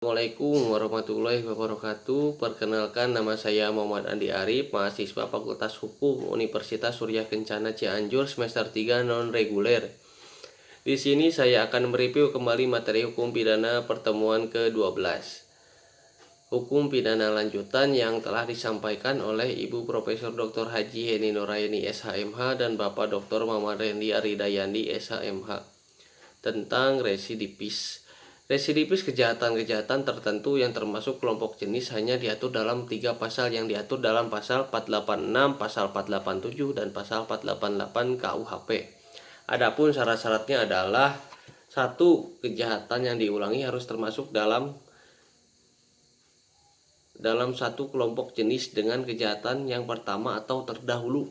Assalamualaikum warahmatullahi wabarakatuh. Perkenalkan, nama saya Muhammad Andi Arif, mahasiswa Fakultas Hukum Universitas Surya Kencana Cianjur semester 3 non reguler. Di sini saya akan mereview kembali materi hukum pidana pertemuan ke-12. Hukum pidana lanjutan yang telah disampaikan oleh Ibu Profesor Dr. Haji Heni Nuraini SHMH dan Bapak Dr. Muhammad Rendi Aridayandi SHMH tentang residivis. Residivis kejahatan-kejahatan tertentu yang termasuk kelompok jenis hanya diatur dalam 3 pasal yang diatur dalam pasal 486, pasal 487, dan pasal 488 KUHP. Adapun syarat-syaratnya adalah: 1. Kejahatan yang diulangi harus termasuk dalam satu kelompok jenis dengan kejahatan yang pertama atau terdahulu.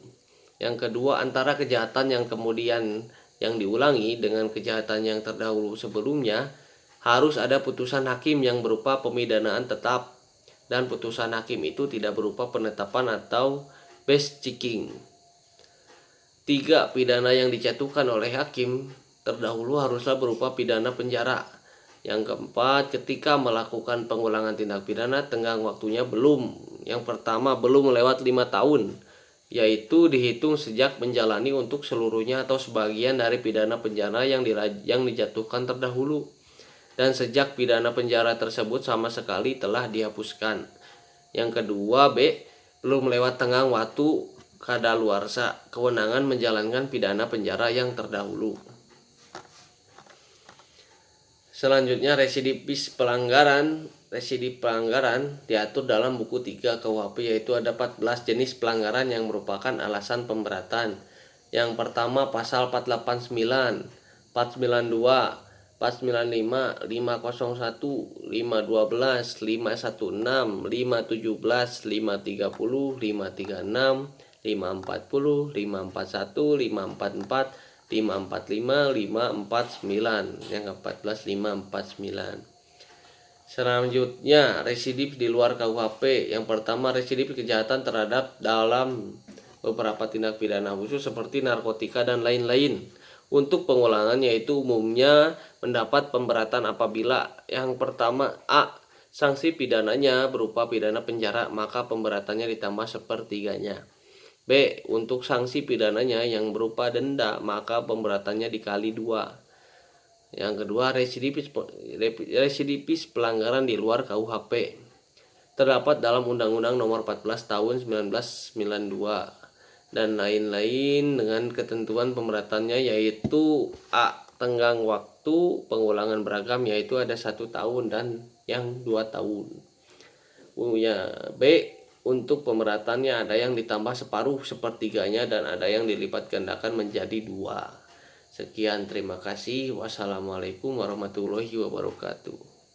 Yang kedua, antara kejahatan yang kemudian yang diulangi dengan kejahatan yang terdahulu sebelumnya harus ada putusan hakim yang berupa pemidanaan tetap, dan putusan hakim itu tidak berupa penetapan atau best-checking. 3. Pidana yang dijatuhkan oleh hakim terdahulu haruslah berupa pidana penjara. Yang keempat, ketika melakukan pengulangan tindak pidana, tenggang waktunya belum. Yang pertama, belum melewat 5 tahun, yaitu dihitung sejak menjalani untuk seluruhnya atau sebagian dari pidana penjara yang dijatuhkan terdahulu, dan sejak pidana penjara tersebut sama sekali telah dihapuskan. Yang kedua, B. Belum lewat tenggang waktu kadaluarsa kewenangan menjalankan pidana penjara yang terdahulu. Selanjutnya, residivis pelanggaran. Residip pelanggaran diatur dalam buku 3 KUHP, yaitu ada 14 jenis pelanggaran yang merupakan alasan pemberatan. Yang pertama, pasal 489, 492, 495, 501, 512, 516, 517, 530, 536, 540, 541, 544, 545, 549. Yang ke-14, 549. Selanjutnya, residip di luar KUHP. Yang pertama, residip kejahatan terhadap dalam beberapa tindak pidana khusus seperti narkotika dan lain-lain. Untuk pengulangan, yaitu umumnya mendapat pemberatan apabila: yang pertama, A. Sanksi pidananya berupa pidana penjara, maka pemberatannya ditambah sepertiganya. B. Untuk sanksi pidananya yang berupa denda, maka pemberatannya dikali 2. Yang kedua, residivis pelanggaran di luar KUHP terdapat dalam Undang-Undang Nomor 14 Tahun 1992 dan lain-lain dengan ketentuan pemberatannya, yaitu A. Tenggang waktu pengulangan beragam, yaitu ada 1 tahun dan yang 2 tahun. B. Untuk pemberatannya ada yang ditambah separuh sepertiganya dan ada yang dilipat gandakan menjadi 2. Sekian, terima kasih. Wassalamualaikum warahmatullahi wabarakatuh.